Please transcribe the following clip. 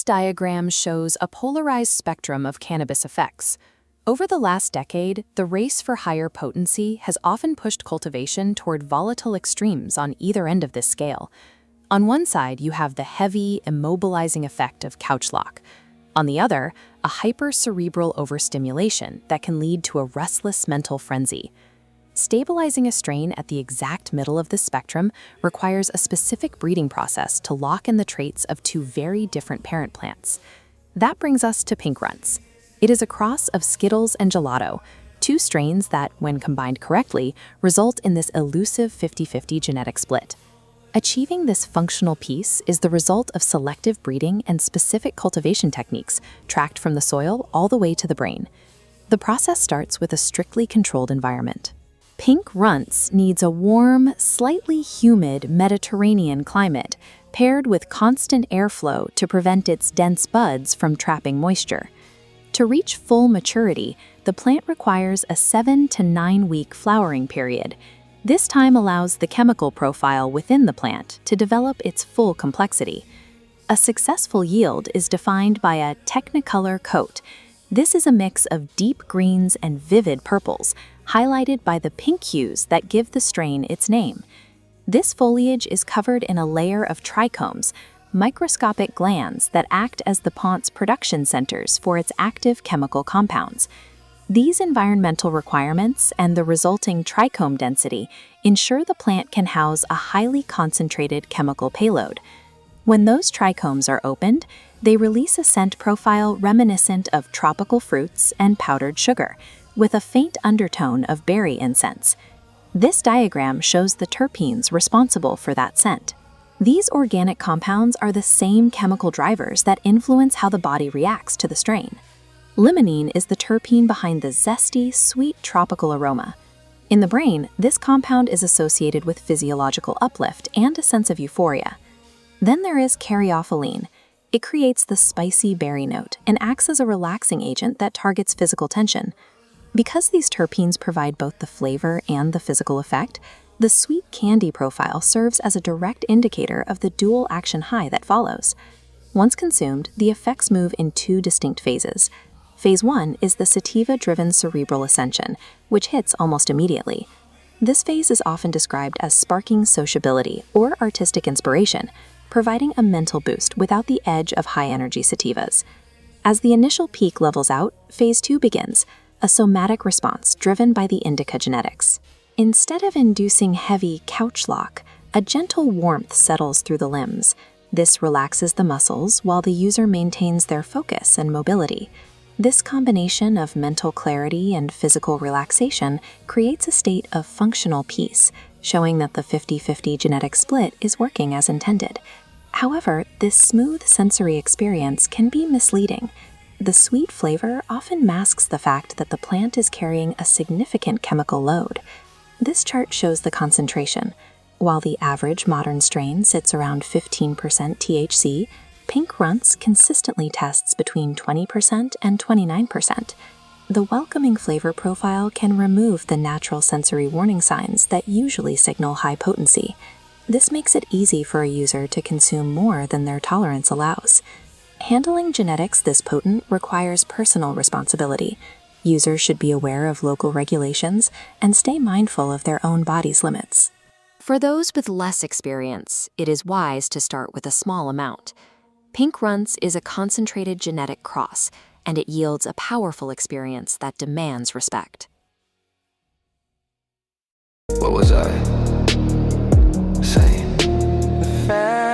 diagram shows a polarized spectrum of cannabis effects. Over the last decade, the race for higher potency has often pushed cultivation toward volatile extremes on either end of this scale. On one side, you have the heavy, immobilizing effect of couch lock. On the other, a hypercerebral overstimulation that can lead to a restless mental frenzy. Stabilizing a strain at the exact middle of the spectrum requires a specific breeding process to lock in the traits of two very different parent plants. That brings us to Pink Runtz. It is a cross of Zkittlez and Gelato, two strains that, when combined correctly, result in this elusive 50-50 genetic split. Achieving this functional piece is the result of selective breeding and specific cultivation techniques tracked from the soil all the way to the brain. The process starts with a strictly controlled environment. Pink Runtz needs a warm, slightly humid Mediterranean climate paired with constant airflow to prevent its dense buds from trapping moisture. To reach full maturity, the plant requires a 7 to 9 week flowering period. This time allows the chemical profile within the plant to develop its full complexity. A successful yield is defined by a technicolor coat. This is a mix of deep greens and vivid purples, highlighted by the pink hues that give the strain its name. This foliage is covered in a layer of trichomes, microscopic glands that act as the plant's production centers for its active chemical compounds. These environmental requirements and the resulting trichome density ensure the plant can house a highly concentrated chemical payload. When those trichomes are opened, they release a scent profile reminiscent of tropical fruits and powdered sugar, with a faint undertone of berry incense. This diagram shows the terpenes responsible for that scent. These organic compounds are the same chemical drivers that influence how the body reacts to the strain. Limonene is the terpene behind the zesty, sweet tropical aroma. In the brain, this compound is associated with physiological uplift and a sense of euphoria. Then there is caryophyllene. It creates the spicy berry note and acts as a relaxing agent that targets physical tension. Because these terpenes provide both the flavor and the physical effect, the sweet candy profile serves as a direct indicator of the dual action high that follows. Once consumed, the effects move in two distinct phases. Phase 1 is the sativa-driven cerebral ascension, which hits almost immediately. This phase is often described as sparking sociability or artistic inspiration, providing a mental boost without the edge of high-energy sativas. As the initial peak levels out, Phase 2 begins, a somatic response driven by the indica genetics. Instead of inducing heavy couch lock, a gentle warmth settles through the limbs. This relaxes the muscles while the user maintains their focus and mobility. This combination of mental clarity and physical relaxation creates a state of functional peace, showing that the 50-50 genetic split is working as intended. However, this smooth sensory experience can be misleading. The sweet flavor often masks the fact that the plant is carrying a significant chemical load. This chart shows the concentration. While the average modern strain sits around 15% THC, Pink Runtz consistently tests between 20% and 29%. The welcoming flavor profile can remove the natural sensory warning signs that usually signal high potency. This makes it easy for a user to consume more than their tolerance allows. Handling genetics this potent requires personal responsibility. Users should be aware of local regulations and stay mindful of their own body's limits. For those with less experience, it is wise to start with a small amount. Pink Runtz is a concentrated genetic cross, and it yields a powerful experience that demands respect. What was I saying?